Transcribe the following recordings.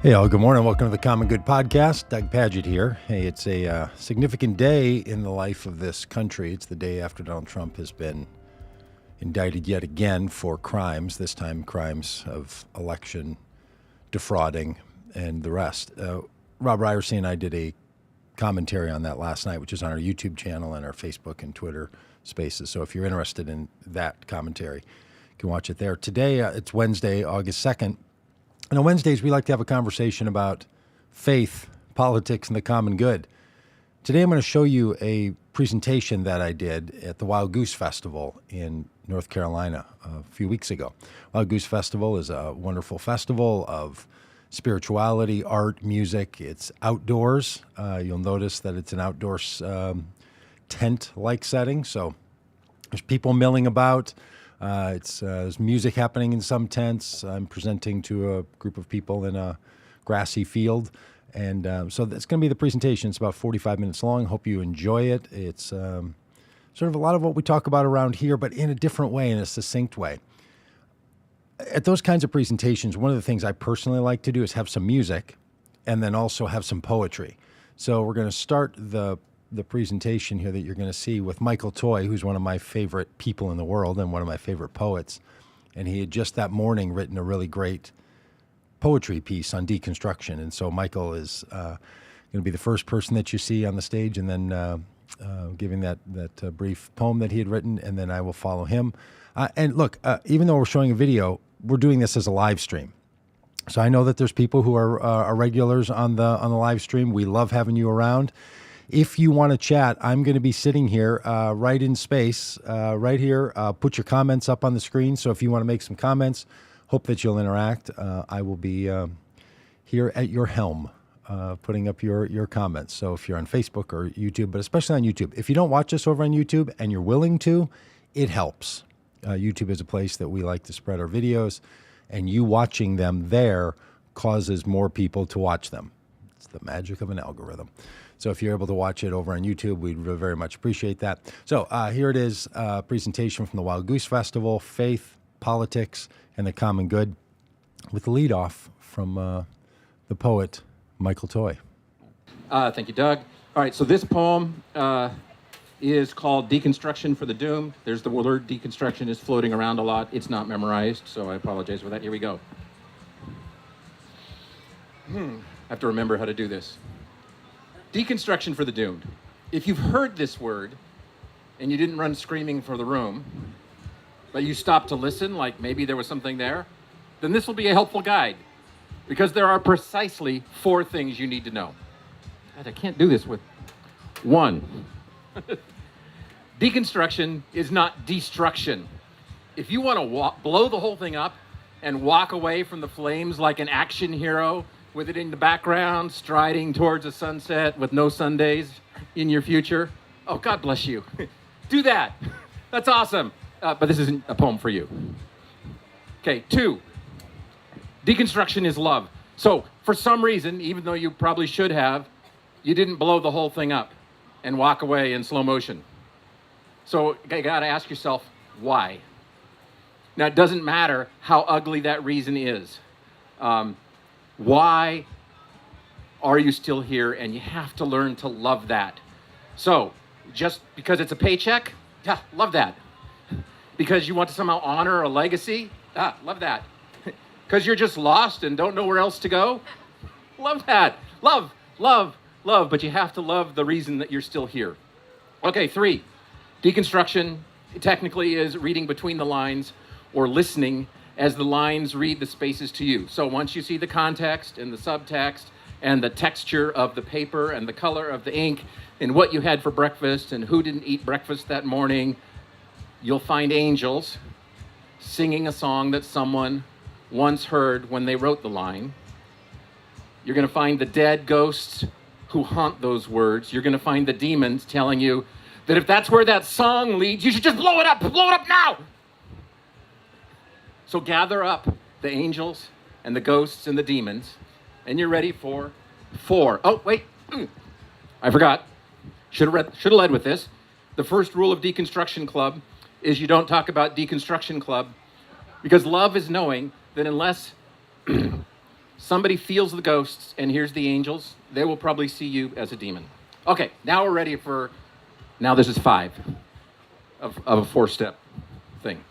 Hey, all. Good morning. Welcome to the Common Good Podcast. Doug Pagitt here. Hey, it's a significant day in the life of this country. It's the day after Donald Trump has been indicted yet again for crimes, this time crimes of election defrauding and the rest. Rob Ryerson and I did a commentary on that last night, which is on our YouTube channel and our Facebook and Twitter spaces. So if you're interested in that commentary, you can watch it there. Today, it's Wednesday, August 2nd. And on Wednesdays, we like to have a conversation about faith, politics, and the common good. Today, I'm going to show you a presentation that I did at the Wild Goose Festival in North Carolina a few weeks ago. Wild Goose Festival is a wonderful festival of spirituality, art, music. It's outdoors. You'll notice that it's an outdoors tent-like setting, so there's people milling about. There's music happening in some tents. I'm presenting to a group of people in a grassy field. And so that's going to be the presentation. It's about 45 minutes long. Hope you enjoy it. It's sort of a lot of what we talk about around here, but in a different way, in a succinct way. At those kinds of presentations, one of the things I personally like to do is have some music and then also have some poetry. So we're going to start the presentation here that you're going to see with Michael Toy, who's one of my favorite people in the world and one of my favorite poets. And he had just that morning written a really great poetry piece on deconstruction. And so Michael is going to be the first person that you see on the stage, and then giving that brief poem that he had written, and then I will follow him. And look, even though we're showing a video, we're doing this as a live stream. So I know that there's people who are regulars on the live stream. We love having you around. If you want to chat, I'm going to be sitting here right in space, right here. Put your comments up on the screen. So if you want to make some comments, hope that you'll interact. I will be here at your helm, putting up your comments. So if you're on Facebook or YouTube, but especially on YouTube, if you don't watch us over on YouTube and you're willing to, it helps. YouTube is a place that we like to spread our videos, and you watching them there causes more people to watch them. It's the magic of an algorithm. So if you're able to watch it over on YouTube, we'd very much appreciate that. So here it is, a presentation from the Wild Goose Festival, Faith, Politics, and the Common Good, with the lead off from the poet, Michael Toy. Thank you, Doug. All right, so this poem is called Deconstruction for the Doomed. There's the word deconstruction is floating around a lot. It's not memorized, so I apologize for that. Here we go. I have to remember how to do this. Deconstruction for the doomed. If you've heard this word and you didn't run screaming for the room, but you stopped to listen, like maybe there was something there, then this will be a helpful guide, because there are precisely 4 things you need to know. God, I can't do this with one. Deconstruction is not destruction. If you want to blow the whole thing up and walk away from the flames like an action hero, with it in the background, striding towards a sunset with no Sundays in your future, oh, God bless you. Do that. That's awesome. But this isn't a poem for you. Okay, 2. Deconstruction is love. So for some reason, even though you probably should have, you didn't blow the whole thing up and walk away in slow motion. So you got to ask yourself, why? Now, it doesn't matter how ugly that reason is. Why are you still here? And you have to learn to love that. So just because it's a paycheck, yeah, love that. Because you want to somehow honor a legacy, love that. Because you're just lost and don't know where else to go, love that. Love, but you have to love the reason that you're still here. Okay, 3, deconstruction technically is reading between the lines or listening as the lines read the spaces to you. So once you see the context and the subtext and the texture of the paper and the color of the ink and what you had for breakfast and who didn't eat breakfast that morning, you'll find angels singing a song that someone once heard when they wrote the line. You're going to find the dead ghosts who haunt those words. You're going to find the demons telling you that if that's where that song leads, you should just blow it up now. So gather up the angels and the ghosts and the demons, and you're ready for 4. Oh, wait. I forgot. Should have led with this. The first rule of Deconstruction Club is you don't talk about Deconstruction Club, because love is knowing that unless somebody feels the ghosts and hears the angels, they will probably see you as a demon. Okay, now we're ready for, now this is 5 of a 4-step thing.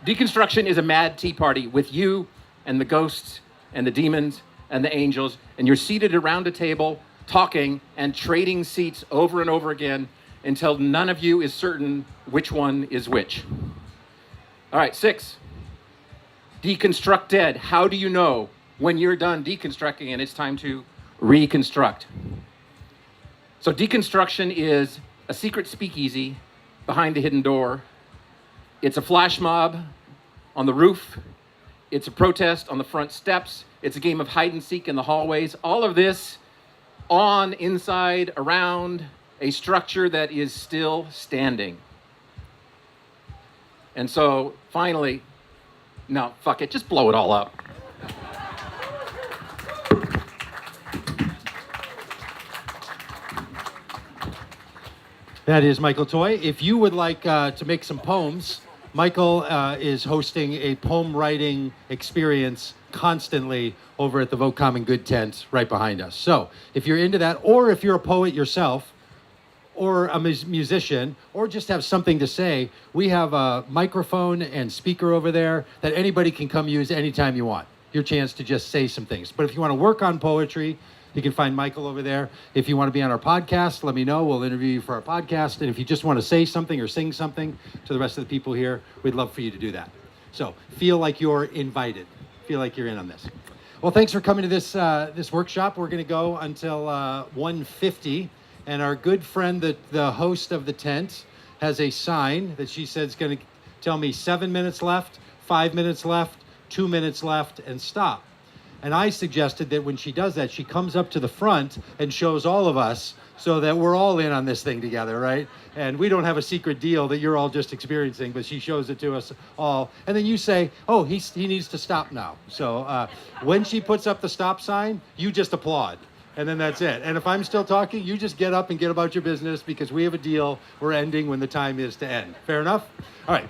Deconstruction is a mad tea party with you and the ghosts and the demons and the angels, and you're seated around a table talking and trading seats over and over again until none of you is certain which one is which. All right, 6. Deconstruct dead. How do you know when you're done deconstructing and it's time to reconstruct? So deconstruction is a secret speakeasy behind a hidden door. It's a flash mob on the roof. It's a protest on the front steps. It's a game of hide and seek in the hallways. All of this on, inside, around a structure that is still standing. And so finally, no, fuck it, just blow it all up. That is Michael Toy. If you would like to make some poems, Michael is hosting a poem writing experience constantly over at the Vote Common Good tent right behind us. So if you're into that, or if you're a poet yourself, or a musician, or just have something to say, we have a microphone and speaker over there that anybody can come use anytime you want. Your chance to just say some things. But if you want to work on poetry, you can find Michael over there. If you want to be on our podcast, let me know. We'll interview you for our podcast. And if you just want to say something or sing something to the rest of the people here, we'd love for you to do that. So feel like you're invited. Feel like you're in on this. Well, thanks for coming to this workshop. We're going to go until 1:50. And our good friend, the host of the tent, has a sign that she said is going to tell me 7 minutes left, 5 minutes left, 2 minutes left, and stop. And I suggested that when she does that, she comes up to the front and shows all of us so that we're all in on this thing together, right? And we don't have a secret deal that you're all just experiencing, but she shows it to us all. And then you say, oh, he needs to stop now. So when she puts up the stop sign, you just applaud. And then that's it. And if I'm still talking, you just get up and get about your business because we have a deal. We're ending when the time is to end. Fair enough? All right.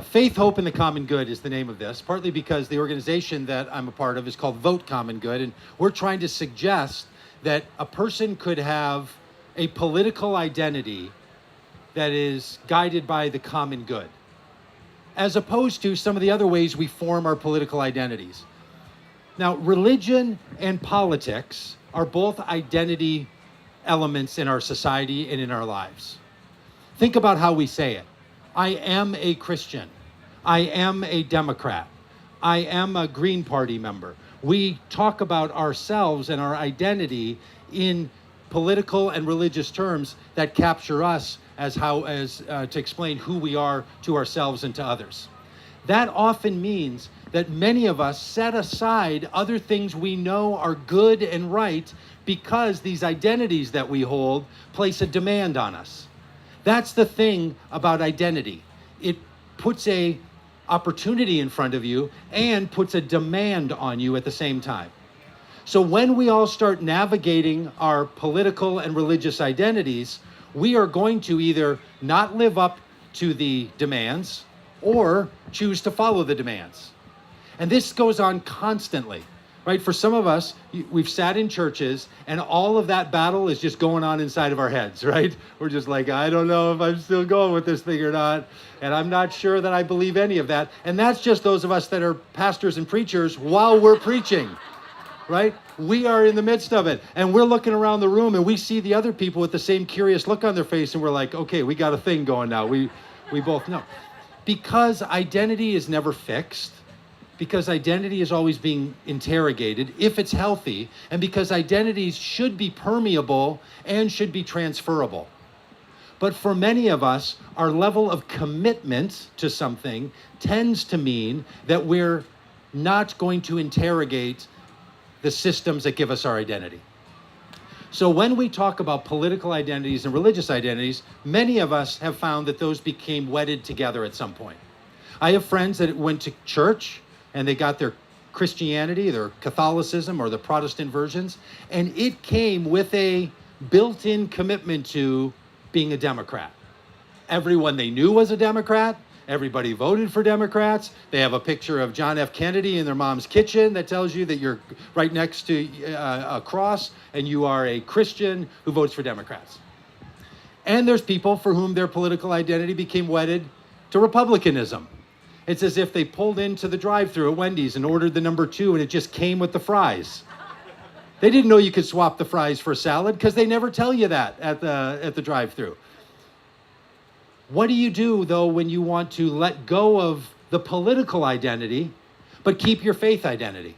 Faith, Hope, and the Common Good is the name of this, partly because the organization that I'm a part of is called Vote Common Good, and we're trying to suggest that a person could have a political identity that is guided by the common good, as opposed to some of the other ways we form our political identities. Now, religion and politics are both identity elements in our society and in our lives. Think about how we say it. I am a Christian. I am a Democrat. I am a Green Party member. We talk about ourselves and our identity in political and religious terms that capture us as to explain who we are to ourselves and to others. That often means that many of us set aside other things we know are good and right because these identities that we hold place a demand on us. That's the thing about identity. It puts a opportunity in front of you and puts a demand on you at the same time. So when we all start navigating our political and religious identities, we are going to either not live up to the demands or choose to follow the demands. And this goes on constantly, right? For some of us, we've sat in churches and all of that battle is just going on inside of our heads, right? We're just like, I don't know if I'm still going with this thing or not. And I'm not sure that I believe any of that. And that's just those of us that are pastors and preachers while we're preaching, right? We are in the midst of it. And we're looking around the room and we see the other people with the same curious look on their face. And we're like, okay, we got a thing going now. We both know. Because identity is never fixed, because identity is always being interrogated, if it's healthy, and because identities should be permeable and should be transferable. But for many of us, our level of commitment to something tends to mean that we're not going to interrogate the systems that give us our identity. So when we talk about political identities and religious identities, many of us have found that those became wedded together at some point. I have friends that went to church and they got their Christianity, their Catholicism, or the Protestant versions, and it came with a built-in commitment to being a Democrat. Everyone they knew was a Democrat, Everybody voted for Democrats. They have a picture of John F. Kennedy in their mom's kitchen that tells you that you're right next to a cross and you are a Christian who votes for Democrats. And there's people for whom their political identity became wedded to Republicanism. It's as if they pulled into the drive-thru at Wendy's and ordered the number 2 and it just came with the fries. They didn't know you could swap the fries for a salad because they never tell you that at the drive-thru. What do you do, though, when you want to let go of the political identity, but keep your faith identity?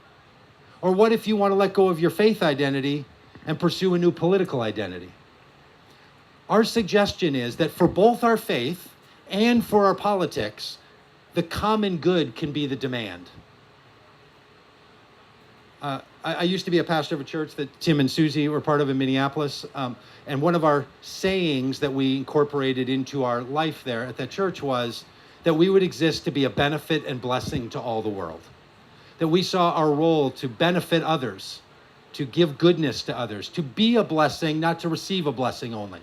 Or what if you want to let go of your faith identity and pursue a new political identity? Our suggestion is that for both our faith and for our politics, the common good can be the demand. I used to be a pastor of a church that Tim and Susie were part of in Minneapolis. And one of our sayings that we incorporated into our life there at that church was that we would exist to be a benefit and blessing to all the world. That we saw our role to benefit others, to give goodness to others, to be a blessing, not to receive a blessing only.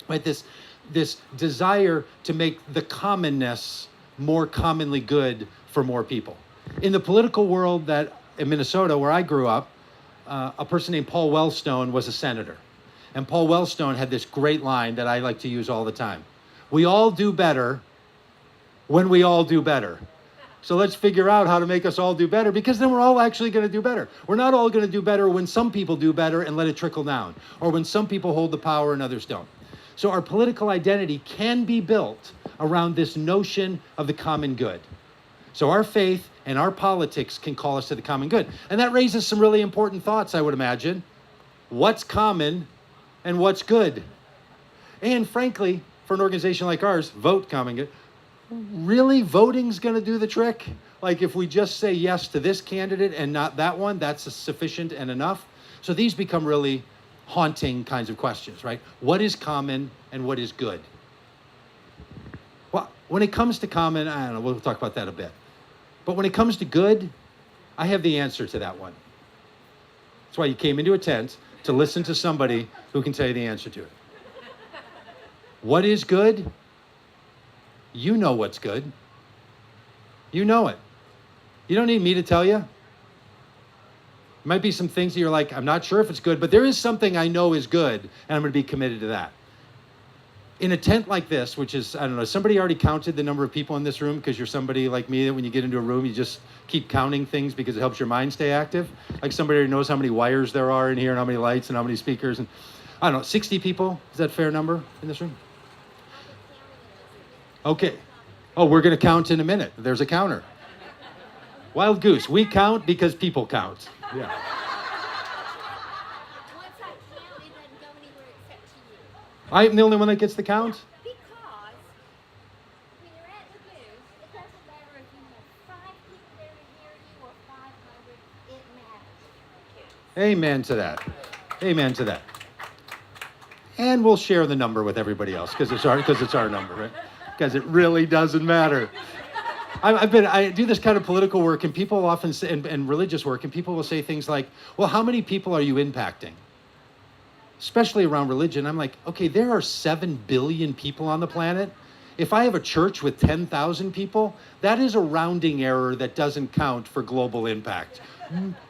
Right? This desire to make the commonness more commonly good for more people. In the political world in Minnesota, where I grew up, a person named Paul Wellstone was a senator. And Paul Wellstone had this great line that I like to use all the time. We all do better when we all do better. So let's figure out how to make us all do better, because then we're all actually going to do better. We're not all going to do better when some people do better and let it trickle down, or when some people hold the power and others don't. So our political identity can be built around this notion of the common good. So our faith and our politics can call us to the common good. And that raises some really important thoughts, I would imagine. What's common and what's good? And frankly, for an organization like ours, vote common good. Really, voting's going to do the trick? Like if we just say yes to this candidate and not that one, that's sufficient and enough? So these become really haunting kinds of questions, right? What is common and what is good? Well, when it comes to common, I don't know, we'll talk about that a bit. But when it comes to good, I have the answer to that one. That's why you came into a tent, to listen to somebody who can tell you the answer to it. What is good? You know what's good. You know it. You don't need me to tell you. There might be some things that you're like, I'm not sure if it's good, but there is something I know is good, and I'm going to be committed to that. In a tent like this, which is, I don't know, somebody already counted the number of people in this room? Because you're somebody like me that when you get into a room, you just keep counting things because it helps your mind stay active. Like somebody who knows how many wires there are in here and how many lights and how many speakers. And I don't know, 60 people? Is that a fair number in this room? Okay. Oh, we're going to count in a minute. There's a counter. Wild Goose, we count because people count. Yeah. I'm the only one that gets the count? Because when you're at the booth, it doesn't matter if you have 5 people there to hear you or 500, it matters. Amen to that. Amen to that. And we'll share the number with everybody else because it's our number, right? Because it really doesn't matter. I do this kind of political work, and people often say, and religious work, and people will say things like, well, how many people are you impacting? Especially around religion. I'm like, okay, there are 7 billion people on the planet. If I have a church with 10,000 people, that is a rounding error that doesn't count for global impact.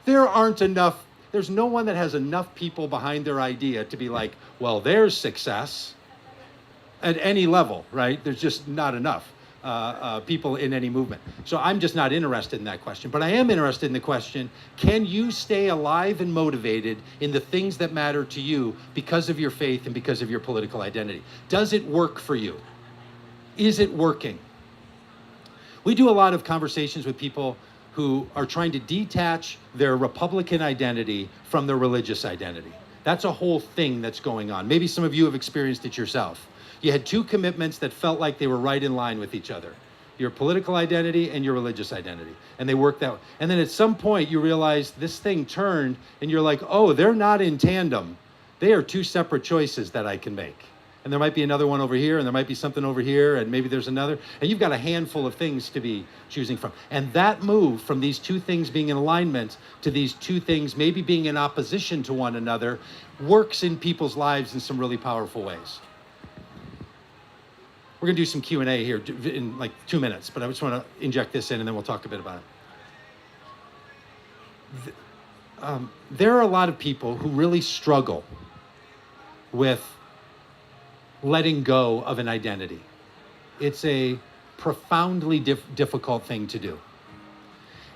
There's no one that has enough people behind their idea to be like, well, there's success at any level, right? There's just not enough people in any movement. So I'm just not interested in that question. But I am interested in the question, can you stay alive and motivated in the things that matter to you because of your faith and because of your political identity? Does it work for you? Is it working? We do a lot of conversations with people who are trying to detach their Republican identity from their religious identity. That's a whole thing that's going on. Maybe some of you have experienced it yourself. You had 2 commitments that felt like they were right in line with each other. Your political identity and your religious identity. And they worked out. And then at some point you realize this thing turned and you're like, oh, they're not in tandem. They are 2 separate choices that I can make. And there might be another one over here, and there might be something over here, and maybe there's another. And you've got a handful of things to be choosing from. And that move from these 2 things being in alignment to these 2 things maybe being in opposition to one another works in people's lives in some really powerful ways. we're going to do some Q&A here in like 2 minutes, but I just want to inject this in and then we'll talk a bit about it. There are a lot of people who really struggle with letting go of an identity. It's a profoundly difficult thing to do.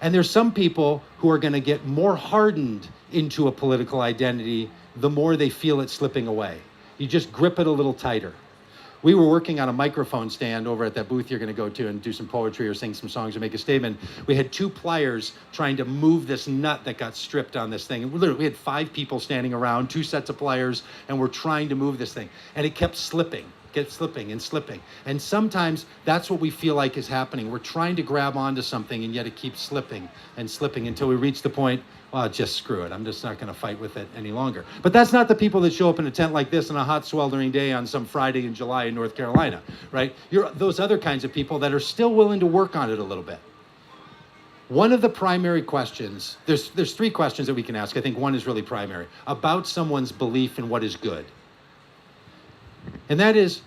And there's some people who are going to get more hardened into a political identity the more they feel it slipping away. You just grip it a little tighter. We were working on a microphone stand over at that booth you're going to go to and do some poetry or sing some songs or make a statement. We had 2 pliers trying to move this nut that got stripped on this thing. And literally, we had 5 people standing around, 2 sets of pliers, and we're trying to move this thing. And it kept slipping and slipping. And sometimes that's what we feel like is happening. We're trying to grab onto something, and yet it keeps slipping and slipping until we reach the point, well, just screw it. I'm just not going to fight with it any longer. But that's not the people that show up in a tent like this on a hot, sweltering day on some Friday in July in North Carolina, right? You're those other kinds of people that are still willing to work on it a little bit. One of the primary questions, there's 3 questions that we can ask. I think one is really primary, about someone's belief in what is good. And that is,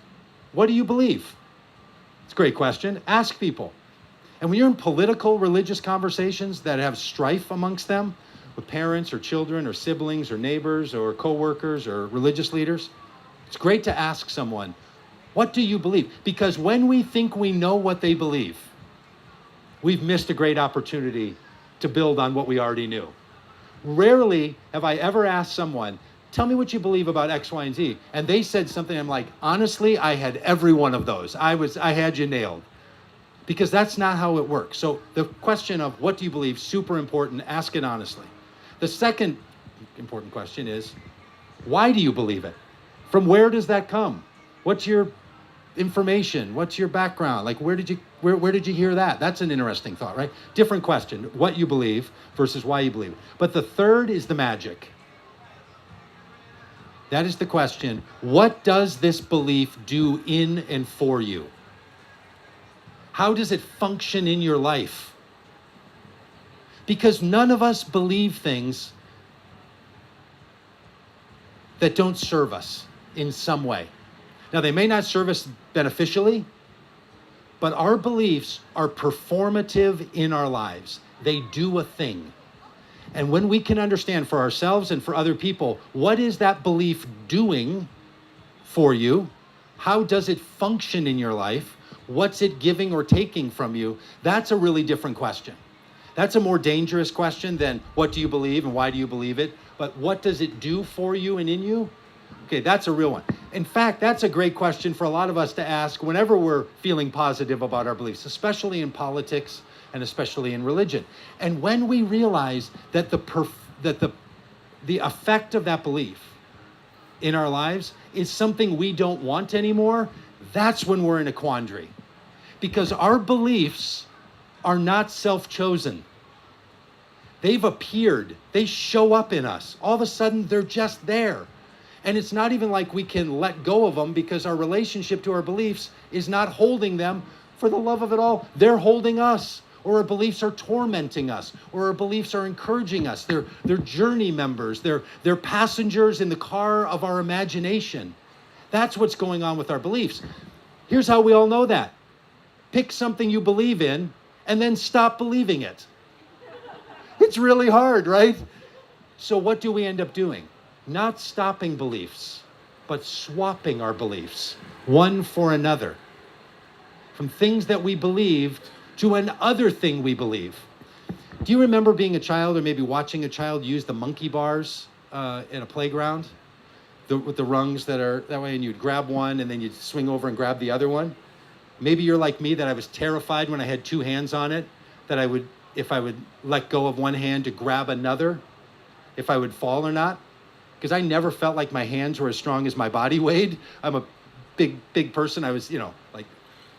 what do you believe? It's a great question. Ask people. And when you're in political, religious conversations that have strife amongst them, with parents or children or siblings or neighbors or coworkers or religious leaders, it's great to ask someone, what do you believe? Because when we think we know what they believe, we've missed a great opportunity to build on what we already knew. Rarely have I ever asked someone, tell me what you believe about X, Y, and Z. And they said something, I'm like, honestly, I had every one of those. I had you nailed. Because that's not how it works. So the question of what do you believe, super important, ask it honestly. The second important question is, why do you believe it? From where does that come? What's your information? What's your background? Like, where did you hear that? That's an interesting thought, right? Different question, what you believe versus why you believe it. But the third is the magic. That is the question, what does this belief do in and for you? How does it function in your life? Because none of us believe things that don't serve us in some way. Now, they may not serve us beneficially, but our beliefs are performative in our lives. They do a thing. And when we can understand for ourselves and for other people, what is that belief doing for you? How does it function in your life? What's it giving or taking from you? That's a really different question. That's a more dangerous question than what do you believe and why do you believe it? But what does it do for you and in you? Okay, that's a real one. In fact, that's a great question for a lot of us to ask whenever we're feeling positive about our beliefs, especially in politics and especially in religion. And when we realize that the effect of that belief in our lives is something we don't want anymore, that's when we're in a quandary. Because our beliefs are not self-chosen. They've appeared. They show up in us. All of a sudden, they're just there. And it's not even like we can let go of them because our relationship to our beliefs is not holding them for the love of it all. They're holding us. Or our beliefs are tormenting us, or our beliefs are encouraging us. They're journey members. They're passengers in the car of our imagination. That's what's going on with our beliefs. Here's how we all know that. Pick something you believe in, and then stop believing it. It's really hard, right? So what do we end up doing? Not stopping beliefs, but swapping our beliefs, one for another. From things that we believed to an other thing we believe. Do you remember being a child or maybe watching a child use the monkey bars in a playground? With the rungs that are that way, and you'd grab one and then you'd swing over and grab the other one? Maybe you're like me, that I was terrified when I had 2 hands on it, that if I would let go of one hand to grab another, if I would fall or not. Because I never felt like my hands were as strong as my body weighed. I'm a big person. I was, like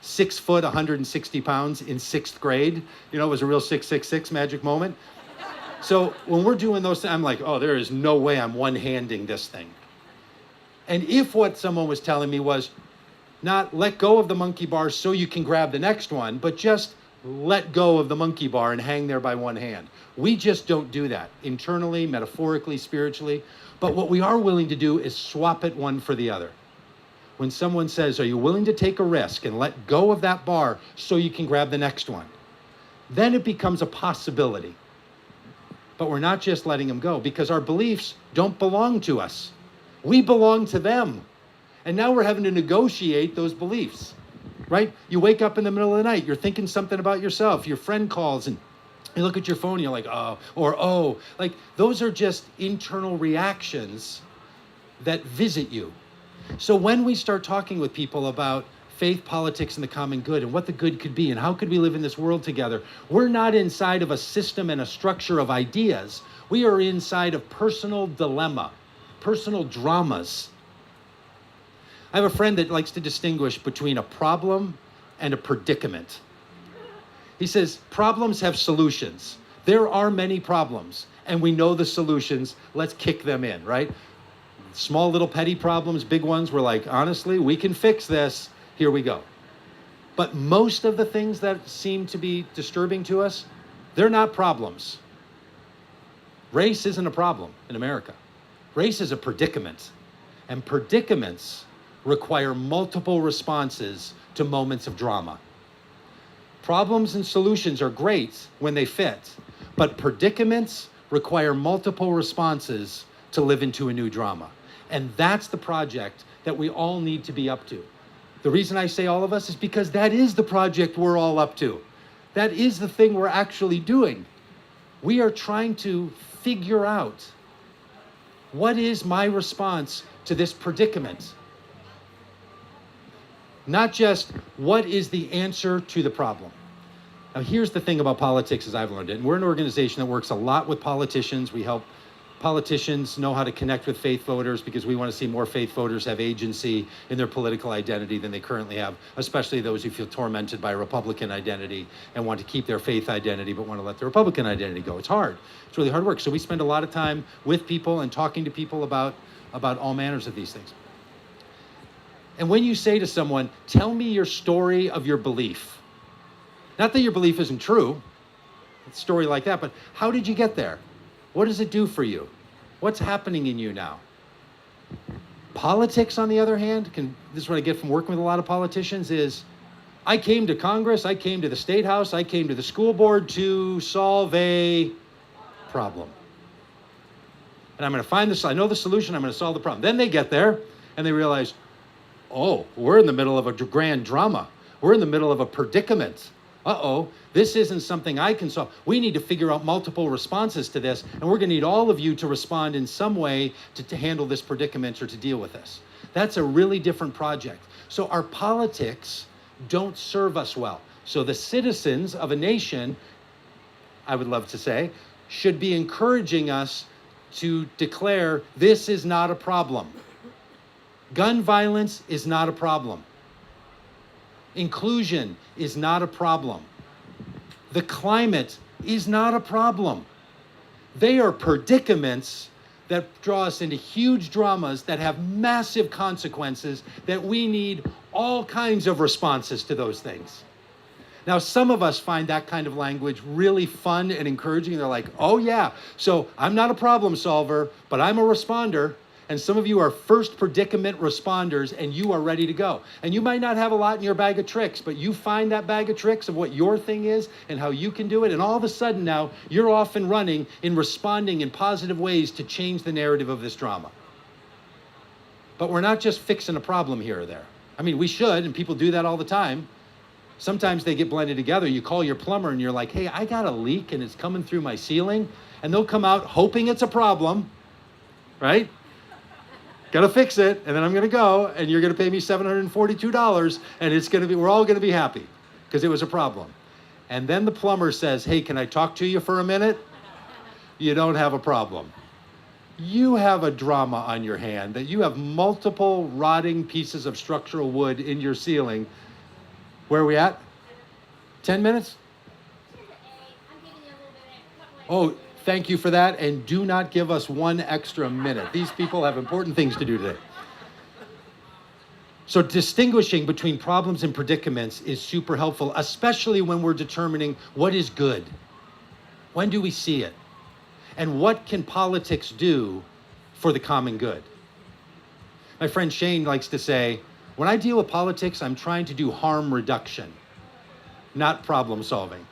6 foot, 160 pounds in 6th grade. It was a real 666 magic moment. So when we're doing those things, I'm like, oh, there is no way I'm one-handing this thing. And if what someone was telling me was not let go of the monkey bar so you can grab the next one, but just let go of the monkey bar and hang there by one hand. We just don't do that internally, metaphorically, spiritually. But what we are willing to do is swap it one for the other. when someone says, are you willing to take a risk and let go of that bar so you can grab the next one? Then it becomes a possibility. But we're not just letting them go because our beliefs don't belong to us. We belong to them. And now we're having to negotiate those beliefs, right? You wake up in the middle of the night, you're thinking something about yourself, your friend calls and you look at your phone and you're like, oh, or oh. Like those are just internal reactions that visit you. So when we start talking with people about faith, politics, and the common good and what the good could be and how could we live in this world together, we're not inside of a system and a structure of ideas. We are inside of personal dilemma, personal dramas. I have a friend that likes to distinguish between a problem and a predicament. He says, problems have solutions. There are many problems, and we know the solutions. Let's kick them in, right? Small little petty problems, big ones, we're like, honestly, we can fix this. Here we go. But most of the things that seem to be disturbing to us, they're not problems. Race isn't a problem in America. Race is a predicament. And predicaments require multiple responses to moments of drama. Problems and solutions are great when they fit, but predicaments require multiple responses to live into a new drama. And that's the project that we all need to be up to. The reason I say all of us is because that is the project we're all up to. That is the thing we're actually doing. We are trying to figure out, what is my response to this predicament? Not just what is the answer to the problem. Now here's the thing about politics as I've learned it. And we're an organization that works a lot with politicians. We help politicians know how to connect with faith voters because we want to see more faith voters have agency in their political identity than they currently have, especially those who feel tormented by a Republican identity and want to keep their faith identity but want to let their Republican identity go. It's hard. It's really hard work. So we spend a lot of time with people and talking to people about all manners of these things. And when you say to someone, tell me your story of your belief, not that your belief isn't true, it's a story like that, but how did you get there? What does it do for you? What's happening in you now? Politics, on the other hand, this is what I get from working with a lot of politicians, is I came to Congress, I came to the State House, I came to the school board to solve a problem. And I'm going to find this, I know the solution, I'm going to solve the problem. Then they get there and they realize, oh, we're in the middle of a grand drama. We're in the middle of a predicament. Uh-oh, this isn't something I can solve. We need to figure out multiple responses to this, and we're going to need all of you to respond in some way to handle this predicament or to deal with this. That's a really different project. So our politics don't serve us well. So the citizens of a nation, I would love to say, should be encouraging us to declare this is not a problem. Gun violence is not a problem. Inclusion is not a problem. The climate is not a problem. They are predicaments that draw us into huge dramas that have massive consequences that we need all kinds of responses to those things. Now, some of us find that kind of language really fun and encouraging. They're like, oh yeah, so I'm not a problem solver, but I'm a responder. And some of you are first predicament responders and you are ready to go. And you might not have a lot in your bag of tricks, but you find that bag of tricks of what your thing is and how you can do it. And all of a sudden now you're off and running in responding in positive ways to change the narrative of this drama. But we're not just fixing a problem here or there. I mean, we should, and people do that all the time. Sometimes they get blended together. You call your plumber and you're like, hey, I got a leak and it's coming through my ceiling. And they'll come out hoping it's a problem, right? Gotta fix it, and then I'm gonna go, and you're gonna pay me $742, and we're all gonna be happy, because it was a problem. And then the plumber says, hey, can I talk to you for a minute? You don't have a problem. You have a drama on your hand, that you have multiple rotting pieces of structural wood in your ceiling. Where are we at? 10 minutes? Oh, thank you for that, and do not give us one extra minute. These people have important things to do today. So distinguishing between problems and predicaments is super helpful, especially when we're determining what is good. When do we see it? And what can politics do for the common good? My friend Shane likes to say, When I deal with politics, I'm trying to do harm reduction, not problem solving.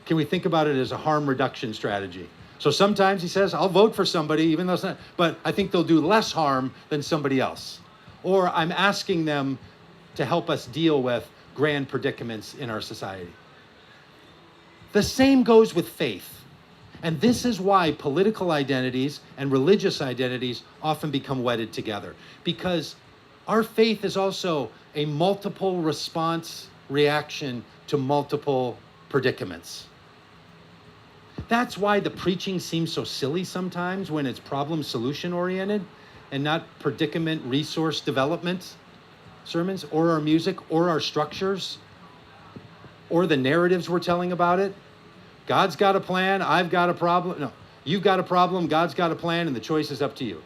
Can we think about it as a harm reduction strategy? So sometimes he says, I'll vote for somebody, even though it's not, but I think they'll do less harm than somebody else. Or I'm asking them to help us deal with grand predicaments in our society. The same goes with faith. And this is why political identities and religious identities often become wedded together. Because our faith is also a multiple response reaction to multiple predicaments. That's why the preaching seems so silly sometimes when it's problem solution oriented and not predicament resource development sermons, or our music, or our structures, or the narratives we're telling about it. God's got a plan, I've got a problem. No, you've got a problem, God's got a plan, and the choice is up to you.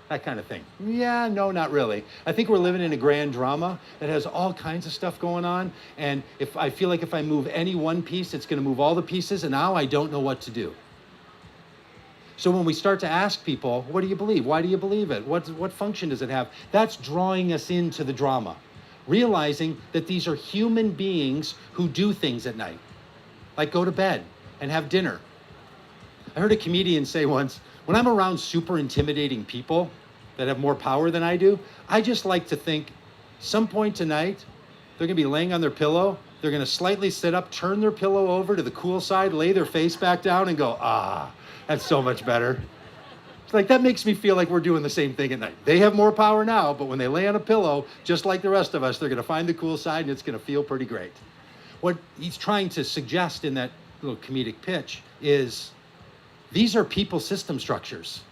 That kind of thing. Yeah, no, not really. I think we're living in a grand drama that has all kinds of stuff going on. And if I feel like if I move any one piece, it's going to move all the pieces. And now I don't know what to do. So when we start to ask people, what do you believe? Why do you believe it? What function does it have? That's drawing us into the drama. Realizing that these are human beings who do things at night. Like go to bed and have dinner. I heard a comedian say once, when I'm around super intimidating people that have more power than I do, I just like to think some point tonight, they're gonna be laying on their pillow, they're gonna slightly sit up, turn their pillow over to the cool side, lay their face back down and go, that's so much better. It's like, that makes me feel like we're doing the same thing at night. They have more power now, but when they lay on a pillow, just like the rest of us, they're gonna find the cool side and it's gonna feel pretty great. What he's trying to suggest in that little comedic pitch is these are people system structures.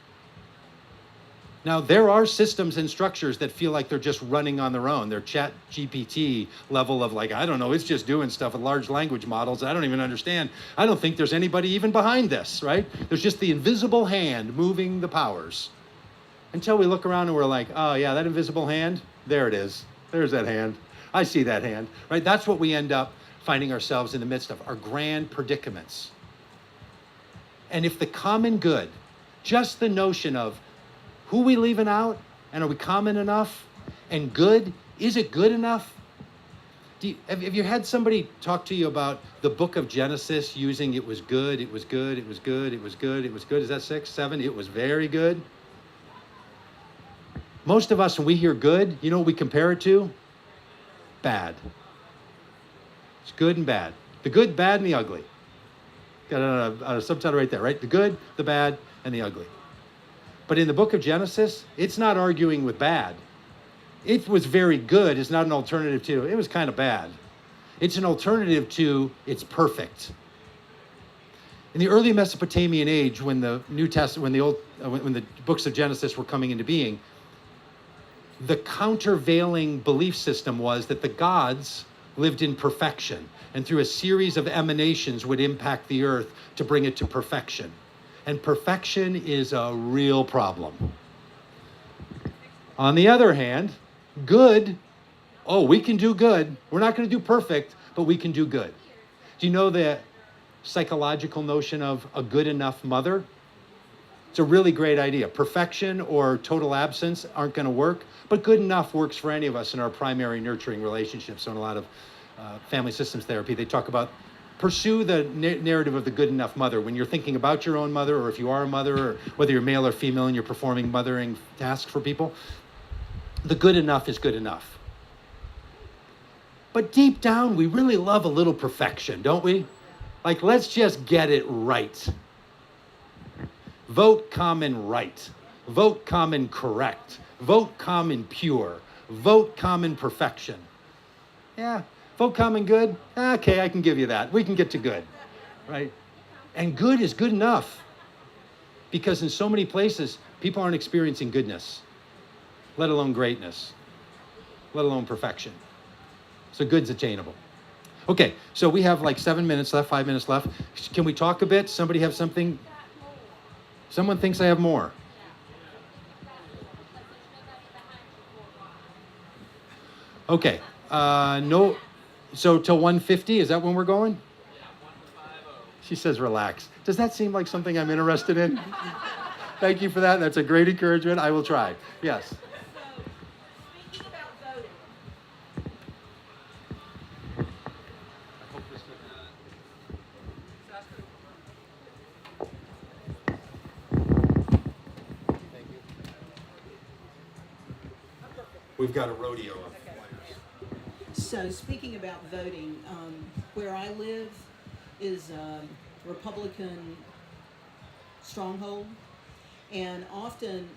Now, there are systems and structures that feel like they're just running on their own. They're Chat GPT level of like, I don't know, it's just doing stuff with large language models. I don't even understand. I don't think there's anybody even behind this, right? There's just the invisible hand moving the powers. Until we look around and we're like, oh yeah, that invisible hand, there it is. There's that hand. I see that hand, right? That's what we end up finding ourselves in the midst of, our grand predicaments. And if the common good, just the notion of who we leaving out, and are we common enough, and good, is it good enough? Have you had somebody talk to you about the book of Genesis using it was good, it was good, it was good, it was good, it was good? Is that 6, 7? It was very good. Most of us, when we hear good, you know what we compare it to? Bad. It's good and bad. The good, bad, and the ugly. Got a subtitle right there, right? The good, the bad, and the ugly. But in the book of Genesis, it's not arguing with bad. It was very good is not an alternative to, it was kind of bad. It's an alternative to, it's perfect. In the early Mesopotamian age, when the New Testament, when the books of Genesis were coming into being, the countervailing belief system was that the gods lived in perfection, and through a series of emanations would impact the earth to bring it to perfection. And perfection is a real problem. On the other hand, good, we can do good. We're not going to do perfect, but we can do good. Do you know the psychological notion of a good enough mother? It's a really great idea. Perfection or total absence aren't going to work, but good enough works for any of us in our primary nurturing relationships. So in a lot of family systems therapy, they talk about pursue the narrative of the good enough mother. When you're thinking about your own mother, or if you are a mother, or whether you're male or female and you're performing mothering tasks for people, the good enough is good enough. But deep down, we really love a little perfection, don't we? Like, let's just get it right. Vote common right. Vote common correct. Vote common pure. Vote common perfection. Yeah. Vote common good? Okay, I can give you that. We can get to good, right? And good is good enough, because in so many places, people aren't experiencing goodness, let alone greatness, let alone perfection. So good's attainable. Okay, so we have like 7 minutes left, 5 minutes left. Can we talk a bit? Somebody have something? Someone thinks I have more. Okay, no. So till 1:50, is that when we're going? Yeah, 1:50. She says relax. Does that seem like something I'm interested in? Thank you for that. That's a great encouragement. I will try. Yes. So, speaking about We've got a rodeo of So speaking about voting, where I live is Republican stronghold, and often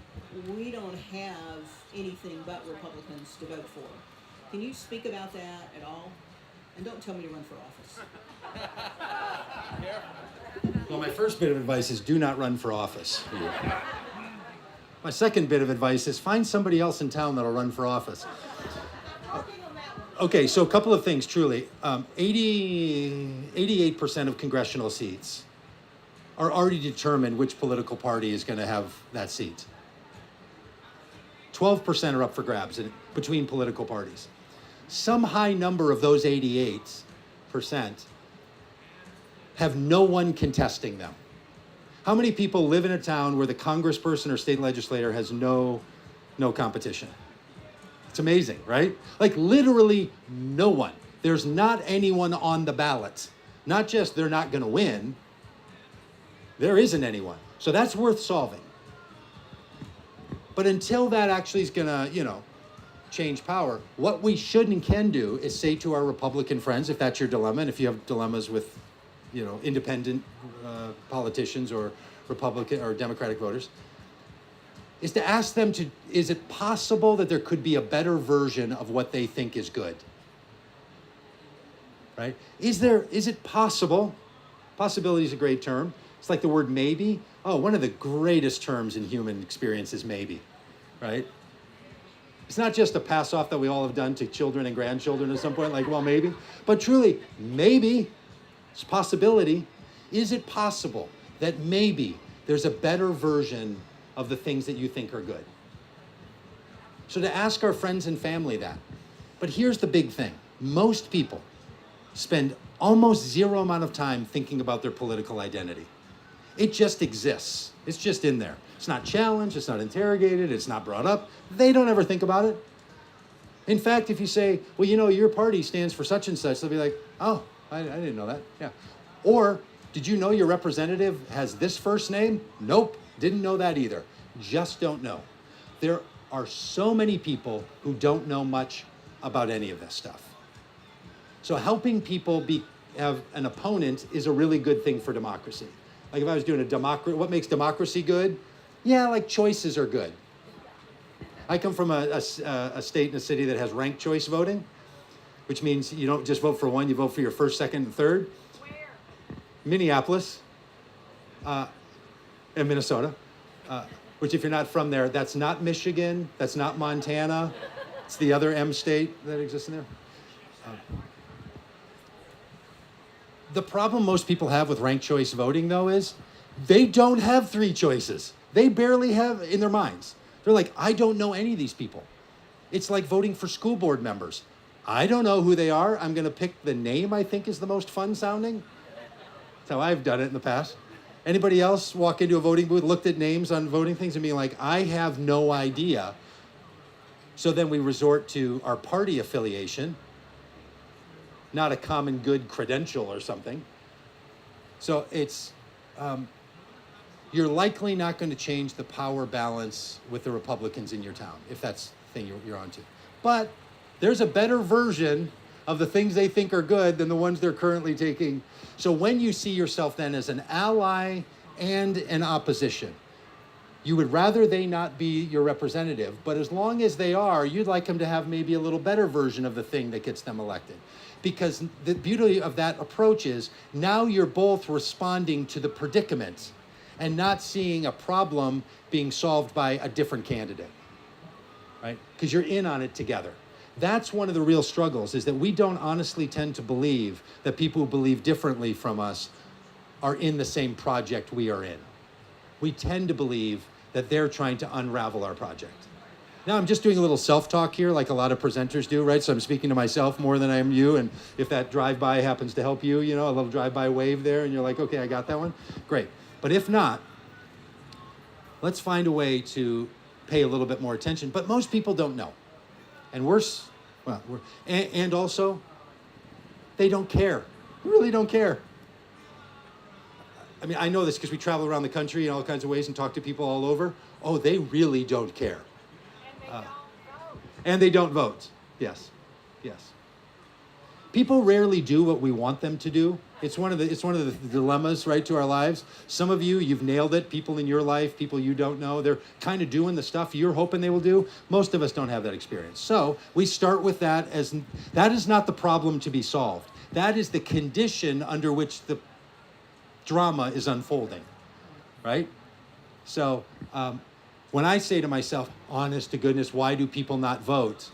we don't have anything but Republicans to vote for. Can you speak about that at all? And don't tell me to run for office. Well, my first bit of advice is do not run for office. My second bit of advice is find somebody else in town that'll run for office. Okay, so a couple of things, truly. 88% of congressional seats are already determined which political party is going to have that seat. 12% are up for grabs between political parties. Some high number of those 88% have no one contesting them. How many people live in a town where the congressperson or state legislator has no competition? It's amazing, right? Like literally no one. There's not anyone on the ballot. Not just they're not going to win. There isn't anyone. So that's worth solving. But until that actually is going to, change power, what we should and can do is say to our Republican friends, if that's your dilemma, and if you have dilemmas with, independent politicians or Republican or Democratic voters, is to ask them is it possible that there could be a better version of what they think is good? Right? Is it possible? Possibility is a great term. It's like the word maybe. Oh, one of the greatest terms in human experience is maybe, right? It's not just a pass off that we all have done to children and grandchildren at some point, like, well, maybe. But truly, maybe, it's a possibility. Is it possible that maybe there's a better version of the things that you think are good? So to ask our friends and family that. But here's the big thing. Most people spend almost zero amount of time thinking about their political identity. It just exists. It's just in there. It's not challenged, it's not interrogated, it's not brought up. They don't ever think about it. In fact, if you say, well, your party stands for such and such, they'll be like, oh, I didn't know that. Yeah. Or, did you know your representative has this first name? Nope, didn't know that either. Just don't know. There are so many people who don't know much about any of this stuff. So helping people have an opponent is a really good thing for democracy. Like if I was doing a democracy, what makes democracy good? Yeah, like choices are good. I come from a state and a city that has ranked choice voting, which means you don't just vote for one, you vote for your first, second, and third. Where? Minneapolis, and Minnesota, which if you're not from there, that's not Michigan, that's not Montana, it's the other M state that exists in there. The problem most people have with ranked choice voting, though, is they don't have three choices. They barely have in their minds. They're like, I don't know any of these people. It's like voting for school board members. I don't know who they are. I'm going to pick the name I think is the most fun sounding. That's how I've done it in the past. Anybody else walk into a voting booth, looked at names on voting things and be like, I have no idea. So then we resort to our party affiliation, not a common good credential or something. So it's, you're likely not going to change the power balance with the Republicans in your town, if that's the thing you're onto. But there's a better version of the things they think are good than the ones they're currently taking. So when you see yourself then as an ally and an opposition, you would rather they not be your representative, but as long as they are, you'd like them to have maybe a little better version of the thing that gets them elected. Because the beauty of that approach is now you're both responding to the predicament and not seeing a problem being solved by a different candidate, right? Because you're in on it together. That's one of the real struggles, is that we don't honestly tend to believe that people who believe differently from us are in the same project we are in. We tend to believe that they're trying to unravel our project. Now I'm just doing a little self-talk here, like a lot of presenters do, right? So I'm speaking to myself more than I am you, and if that drive-by happens to help you, a little drive-by wave there, and you're like, okay, I got that one, great. But if not, let's find a way to pay a little bit more attention. But most people don't know. And and also, they don't care. They really don't care. I mean, I know this because we travel around the country in all kinds of ways and talk to people all over. Oh, they really don't care. And they don't vote. Yes. Yes. People rarely do what we want them to do. It's one of the dilemmas, right, to our lives. Some of you, you've nailed it. People in your life, people you don't know, they're kind of doing the stuff you're hoping they will do. Most of us don't have that experience. So we start with that as that is not the problem to be solved. That is the condition under which the drama is unfolding, right? So when I say to myself, honest to goodness, why do people not vote?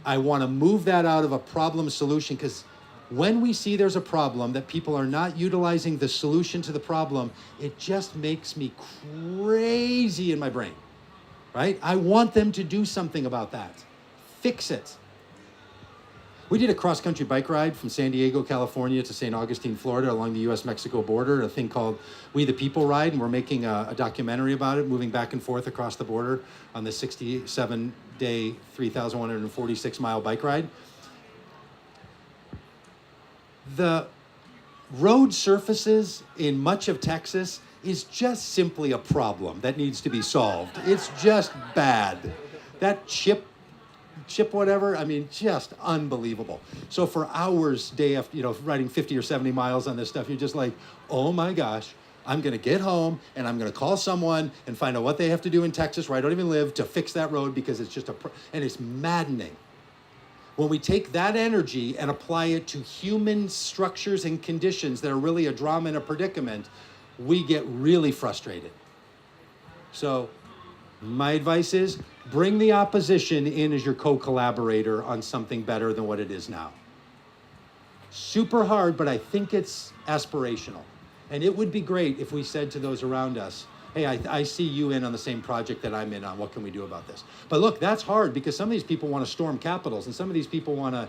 I want to move that out of a problem solution, because when we see there's a problem that people are not utilizing the solution to the problem, it just makes me crazy in my brain, right? I want them to do something about that. Fix it. We did a cross-country bike ride from San Diego, California to St. Augustine, Florida, along the U.S.-Mexico border, a thing called We the People Ride, and we're making a documentary about it, moving back and forth across the border on the 67-day, 3,146-mile bike ride. The road surfaces in much of Texas is just simply a problem that needs to be solved. It's just bad. That chip whatever, I mean, just unbelievable. So for hours, day after, riding 50 or 70 miles on this stuff, you're just like, oh my gosh, I'm gonna get home and I'm gonna call someone and find out what they have to do in Texas, where I don't even live, to fix that road, because it's just and it's maddening. When we take that energy and apply it to human structures and conditions that are really a drama and a predicament, we get really frustrated. So my advice is, bring the opposition in as your co-collaborator on something better than what it is now. Super hard, but I think it's aspirational. And it would be great if we said to those around us, hey, I see you in on the same project that I'm in on. What can we do about this? But look, that's hard, because some of these people want to storm capitals, and some of these people want to,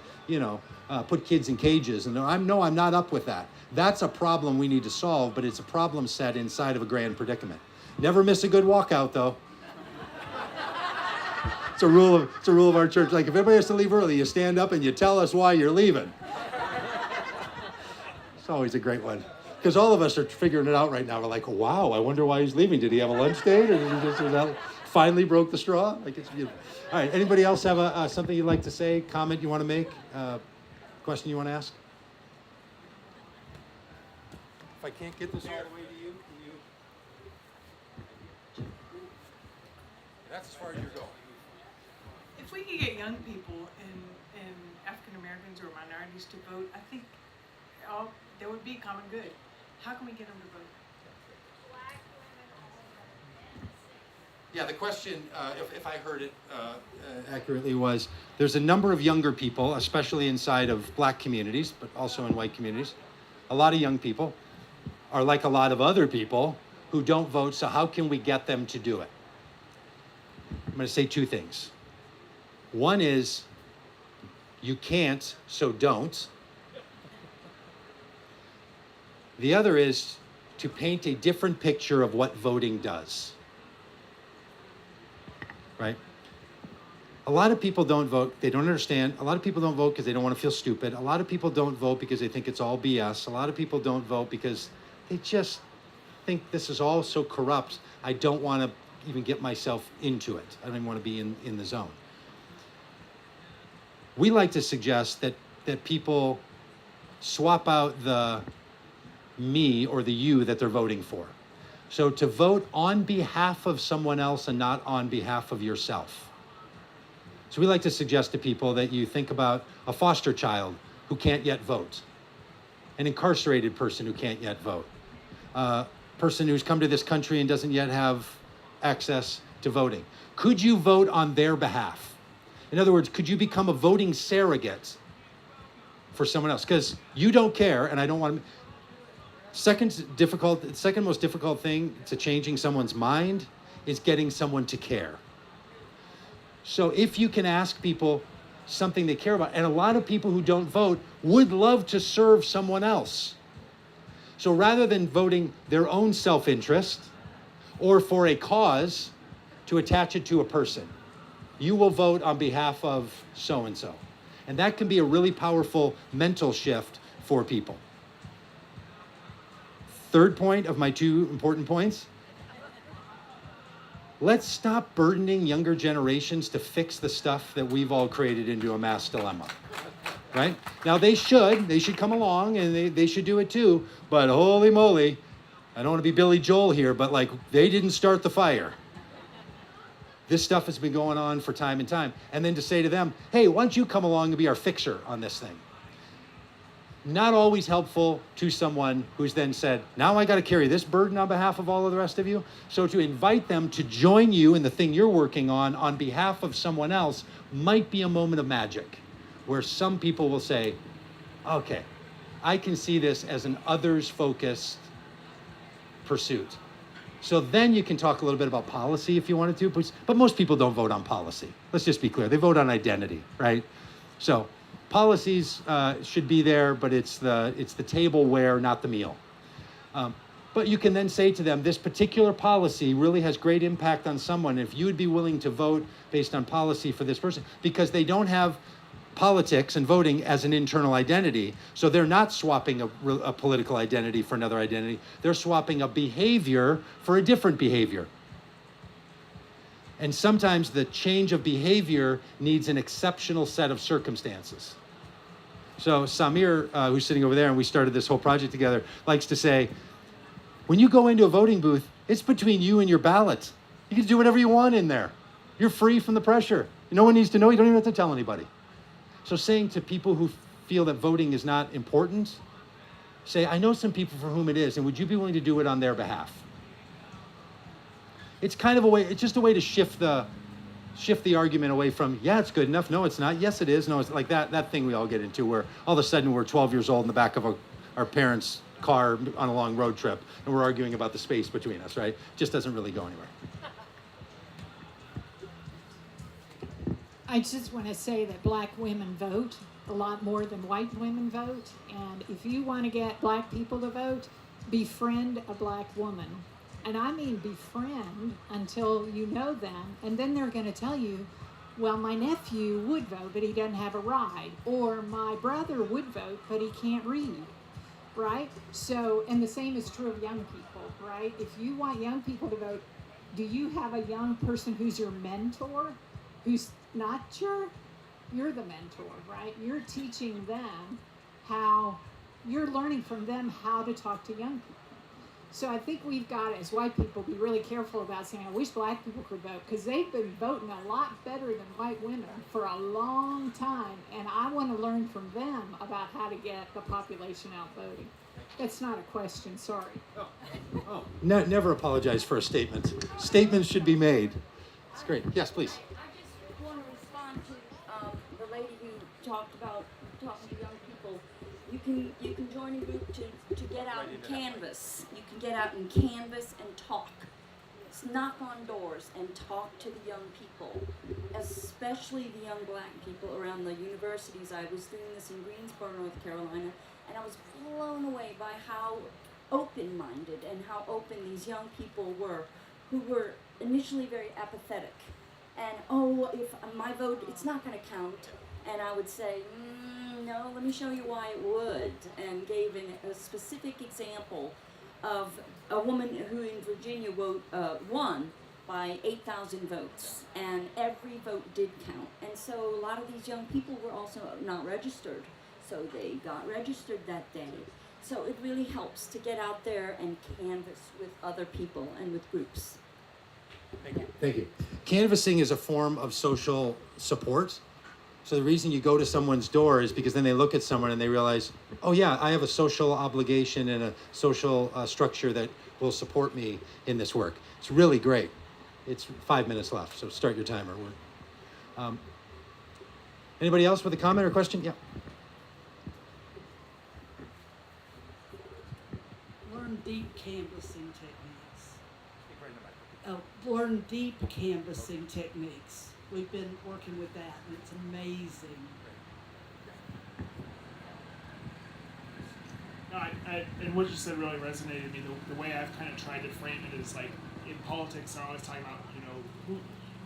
put kids in cages. And I'm not up with that. That's a problem we need to solve, but it's a problem set inside of a grand predicament. Never miss a good walkout, though. It's a rule of our church. Like, if everybody has to leave early, you stand up and you tell us why you're leaving. It's always a great one. Because all of us are figuring it out right now. We're like, wow, I wonder why he's leaving. Did he have a lunch date, or did he just finally broke the straw? Like, it's beautiful. All right, anybody else have something you'd like to say, comment you want to make, question you want to ask? If I can't get this all the way to you, can you? That's as far as you're going. If we could get young people and African Americans or minorities to vote, I think there would be common good. How can we get them to vote? Black women, all of them. Yeah, the question, if I heard it accurately, was there's a number of younger people, especially inside of black communities, but also in white communities. A lot of young people are like a lot of other people who don't vote, so how can we get them to do it? I'm going to say two things. One is, you can't, so don't. The other is to paint a different picture of what voting does. Right? A lot of people don't vote. They don't understand. A lot of people don't vote because they don't want to feel stupid. A lot of people don't vote because they think it's all BS. A lot of people don't vote because they just think this is all so corrupt. I don't want to even get myself into it. I don't even want to be in the zone. We like to suggest that people swap out the me or the you that they're voting for. So to vote on behalf of someone else and not on behalf of yourself. So we like to suggest to people that you think about a foster child who can't yet vote, an incarcerated person who can't yet vote, a person who's come to this country and doesn't yet have access to voting. Could you vote on their behalf? In other words, could you become a voting surrogate for someone else? Because you don't care, and I don't want to. Second most difficult thing to changing someone's mind is getting someone to care. So if you can ask people something they care about, and a lot of people who don't vote would love to serve someone else. So rather than voting their own self-interest or for a cause, to attach it to a person, you will vote on behalf of so-and-so. And that can be a really powerful mental shift for people. Third point of my two important points. let's stop burdening younger generations to fix the stuff that we've all created into a mass dilemma. Right? Now they should come along and they should do it too, but holy moly, I don't want to be Billy Joel here, but like they didn't start the fire. This stuff has been going on for time and time. And then to say to them, hey, why don't you come along and be our fixer on this thing? Not always helpful to someone who's then said, now I got to carry this burden on behalf of all of the rest of you. So to invite them to join you in the thing you're working on behalf of someone else might be a moment of magic where some people will say, okay, I can see this as an others-focused pursuit. So then you can talk a little bit about policy if you wanted to, but most people don't vote on policy. Let's just be clear. They vote on identity, right? So policies should be there, but it's the tableware, not the meal. But you can then say to them, this particular policy really has great impact on someone. If you would be willing to vote based on policy for this person, because they don't have politics and voting as an internal identity. So they're not swapping a political identity for another identity. They're swapping a behavior for a different behavior. And sometimes the change of behavior needs an exceptional set of circumstances. So Samir, who's sitting over there, and we started this whole project together, likes to say, when you go into a voting booth, it's between you and your ballot. You can do whatever you want in there. You're free from the pressure. No one needs to know. You don't even have to tell anybody. So saying to people who feel that voting is not important, say, I know some people for whom it is, and would you be willing to do it on their behalf? It's kind of a way, it's just a way to shift the argument away from, yeah, it's good enough. No, it's not. Yes, it is. No, it's like that thing we all get into where all of a sudden we're 12 years old in the back of our parents' car on a long road trip, and we're arguing about the space between us, right? Just doesn't really go anywhere. I just want to say that black women vote a lot more than white women vote. And if you want to get black people to vote, befriend a black woman. And I mean befriend until you know them. And then they're going to tell you, well, my nephew would vote, but he doesn't have a ride. Or my brother would vote, but he can't read. Right? So, and the same is true of young people, right? If you want young people to vote, do you have a young person who's your mentor? Who's not you're the mentor, right? You're teaching them you're learning from them how to talk to young people. So I think we've got to, as white people, be really careful about saying, I wish black people could vote, because they've been voting a lot better than white women for a long time, and I want to learn from them about how to get the population out voting. That's not a question, sorry. Oh. Never apologize for a statement. Statements should be made. That's great. Yes, please. I just want to respond to the lady who talked about talking to young people. You can join a group to get out and canvass. You can get out and canvass and talk. Knock on doors and talk to the young people, especially the young black people around the universities. I was doing this in Greensboro, North Carolina, and I was blown away by how open-minded and how open these young people were, who were initially very apathetic. And, if my vote, it's not going to count. And I would say, no, let me show you why it would, and gave a specific example of a woman who in Virginia won by 8,000 votes, and every vote did count. And so a lot of these young people were also not registered, so they got registered that day. So it really helps to get out there and canvass with other people and with groups. Thank you. Canvassing is a form of social support. So the reason you go to someone's door is because then they look at someone and they realize, oh yeah, I have a social obligation and a social structure that will support me in this work. It's really great. It's 5 minutes left, so start your timer. Anybody else with a comment or question? Yeah. Learn deep canvassing techniques. Learn deep canvassing techniques. We've been working with that, and it's amazing. No, and what you said really resonated with me. The way I've kind of tried to frame it is like in politics, they're always talking about,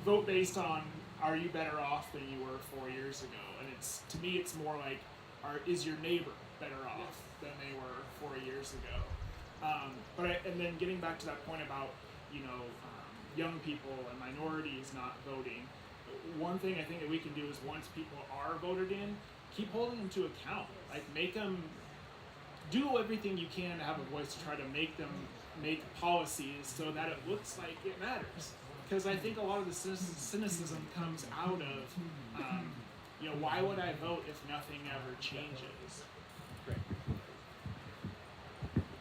vote based on, are you better off than you were 4 years ago? And to me, it's more like, is your neighbor better off than they were 4 years ago? And then getting back to that point about, young people and minorities not voting. One thing I think that we can do is once people are voted in, keep holding them to account. Like make them do everything you can to have a voice to try to make them make policies so that it looks like it matters. Because I think a lot of the cynicism comes out of, why would I vote if nothing ever changes? Great.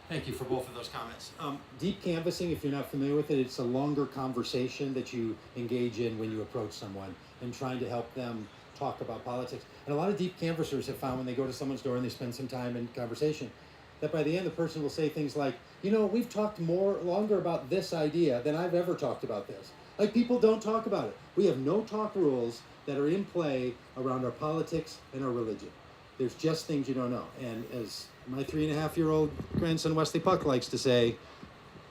Thank you for both of those comments. Deep canvassing, if you're not familiar with it, it's a longer conversation that you engage in when you approach someone and trying to help them talk about politics. And a lot of deep canvassers have found when they go to someone's door and they spend some time in conversation, that by the end the person will say things like, we've talked longer about this idea than I've ever talked about this. Like people don't talk about it. We have no talk rules that are in play around our politics and our religion. There's just things you don't know. And as my 3.5-year-old grandson Wesley Puck likes to say,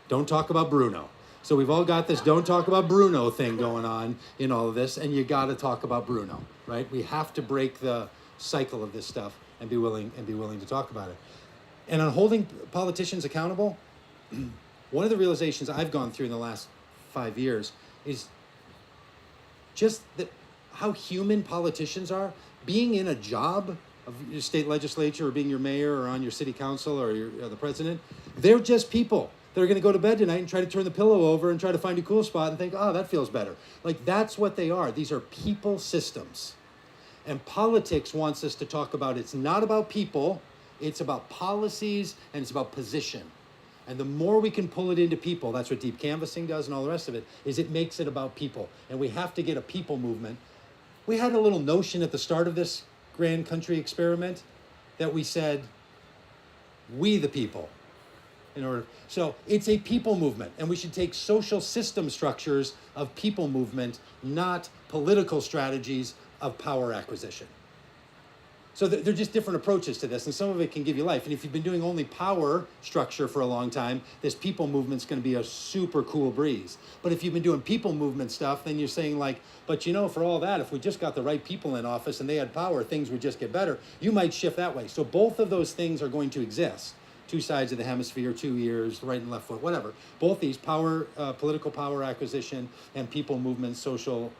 don't talk about Bruno. So we've all got this don't talk about Bruno thing going on in all of this, and you got to talk about Bruno, right? We have to break the cycle of this stuff and be willing to talk about it. And on holding politicians accountable, one of the realizations I've gone through in the last 5 years is just that how human politicians are. Being in a job of your state legislature or being your mayor or on your city council or the president, they're just people. They're going to go to bed tonight and try to turn the pillow over and try to find a cool spot and think, oh, that feels better. Like that's what they are. These are people systems. And politics wants us to talk about it's not about people, it's about policies and it's about position. And the more we can pull it into people, that's what deep canvassing does and all the rest of it, is it makes it about people. And we have to get a people movement. We had a little notion at the start of this grand country experiment that we said, we the people. So it's a people movement, and we should take social system structures of people movement, not political strategies of power acquisition. So they're just different approaches to this, and some of it can give you life. And if you've been doing only power structure for a long time, this people movement's going to be a super cool breeze. But if you've been doing people movement stuff, then you're saying like, but for all that, if we just got the right people in office and they had power, things would just get better. You might shift that way. So both of those things are going to exist. Two sides of the hemisphere, 2 ears, right and left foot, whatever. Both these power, political power acquisition and people movement, social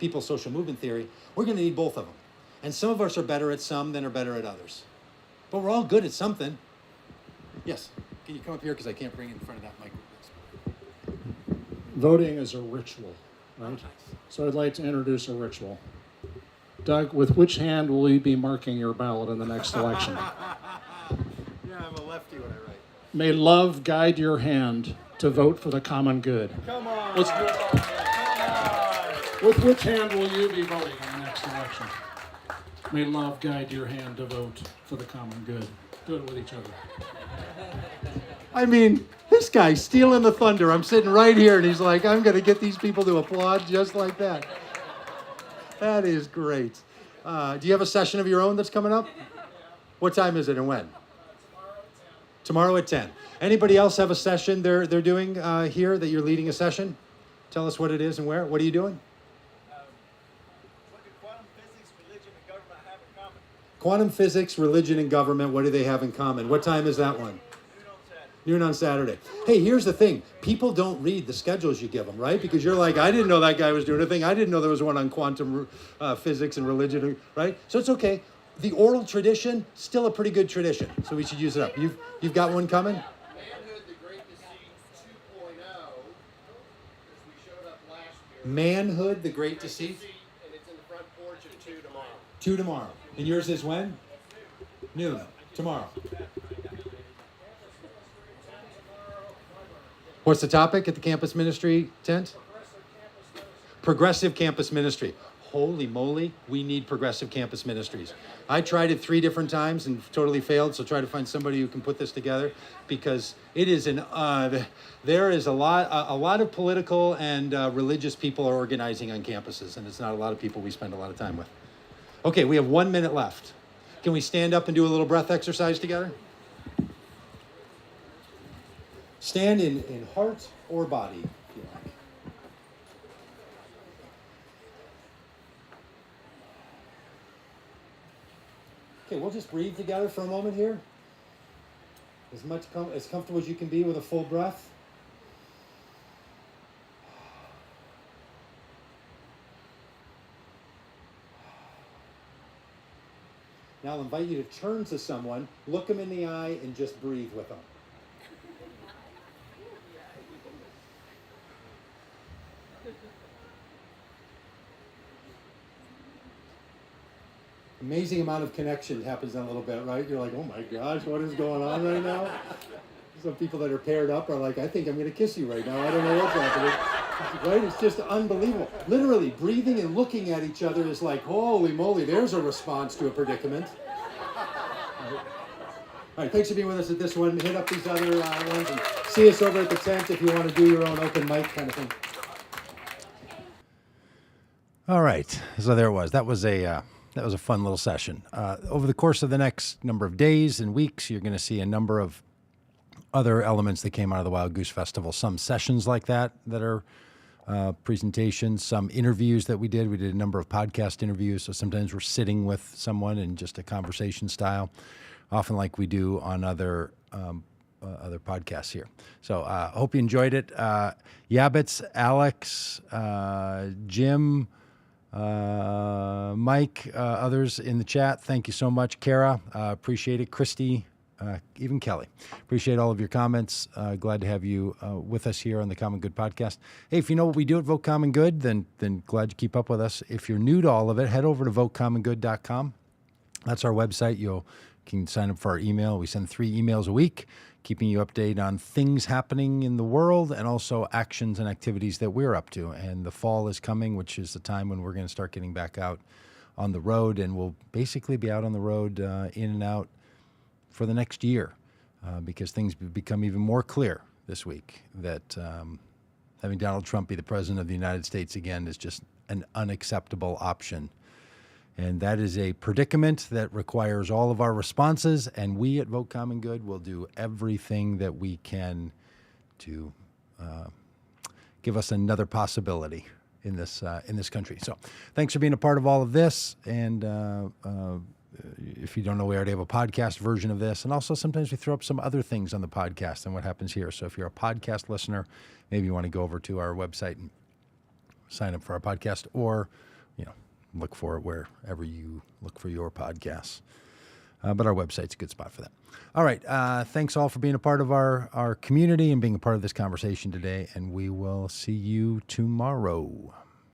movement theory, we're going to need both of them. And some of us are better at some than are better at others. But we're all good at something. Yes, can you come up here because I can't bring it in front of that microphone. Voting is a ritual, right? Nice. So I'd like to introduce a ritual. Doug, with which hand will you be marking your ballot in the next election? Yeah, I'm a lefty when I write. May love guide your hand to vote for the common good. Come on. Let's do it. Come on. With which hand will you be voting in the next election? May love guide your hand to vote for the common good. Do it with each other. I mean, this guy's stealing the thunder. I'm sitting right here, and he's like, I'm going to get these people to applaud just like that. That is great. Do you have a session of your own that's coming up? What time is it and when? Tomorrow at 10. Anybody else have a session they're doing here that you're leading a session? Tell us what it is and where. What are you doing? Quantum physics, religion, and government, what do they have in common? What time is that one? Noon on Saturday. Hey, here's the thing. People don't read the schedules you give them, right? Because you're like, I didn't know that guy was doing a thing. I didn't know there was one on quantum physics and religion, right? So it's okay. The oral tradition, still a pretty good tradition. So we should use it up. You've got one coming? Manhood, the Great Deceit 2.0, as we showed up last year. Manhood, the Great Deceit? And it's in the front porch at 2 tomorrow. 2 tomorrow. And yours is when? Noon. Tomorrow. What's the topic at the campus ministry tent? Progressive campus ministry. Holy moly, we need progressive campus ministries. I tried it 3 different times and totally failed, so try to find somebody who can put this together because it is there is a lot of political and religious people are organizing on campuses, and it's not a lot of people we spend a lot of time with. Okay, we have 1 minute left. Can we stand up and do a little breath exercise together? Stand in heart or body, if you like. Okay, we'll just breathe together for a moment here. As comfortable as you can be with a full breath. Now I'll invite you to turn to someone, look them in the eye, and just breathe with them. Amazing amount of connection happens in a little bit, right? You're like, oh my gosh, what is going on right now? Some people that are paired up are like, I think I'm going to kiss you right now. I don't know what's happening. Right? It's just unbelievable. Literally, breathing and looking at each other is like, holy moly, there's a response to a predicament. All right, thanks for being with us at this one. Hit up these other ones and see us over at the tent if you want to do your own open mic kind of thing. All right, so there it was. That was a fun little session. Over the course of the next number of days and weeks, you're going to see a number of other elements that came out of the Wild Goose Festival. Some sessions like that are presentations, some interviews that we did. We did a number of podcast interviews, so sometimes we're sitting with someone in just a conversation style, often like we do on other podcasts here. So hope you enjoyed it. Yabbits, Alex, Jim, Mike, others in the chat, thank you so much. Kara, appreciate it. Christy, even Kelly, appreciate all of your comments. Glad to have you with us here on the Common Good podcast. Hey, if you know what we do at Vote Common Good, then glad you keep up with us. If you're new to all of it, head over to votecommongood.com. That's our website. You can sign up for our email. We send 3 emails a week, keeping you updated on things happening in the world and also actions and activities that we're up to. And the fall is coming, which is the time when we're going to start getting back out on the road, and we'll basically be out on the road in and out for the next year because things become even more clear this week that having Donald Trump be the president of the United States again is just an unacceptable option. And that is a predicament that requires all of our responses, and we at Vote Common Good will do everything that we can to give us another possibility in this country. So thanks for being a part of all of this, and if you don't know, we already have a podcast version of this, and also sometimes we throw up some other things on the podcast than what happens here. So if you're a podcast listener, maybe you want to go over to our website and sign up for our podcast, or look for it wherever you look for your podcasts. But our website's a good spot for that. All right. Thanks all for being a part of our community and being a part of this conversation today, and we will see you tomorrow.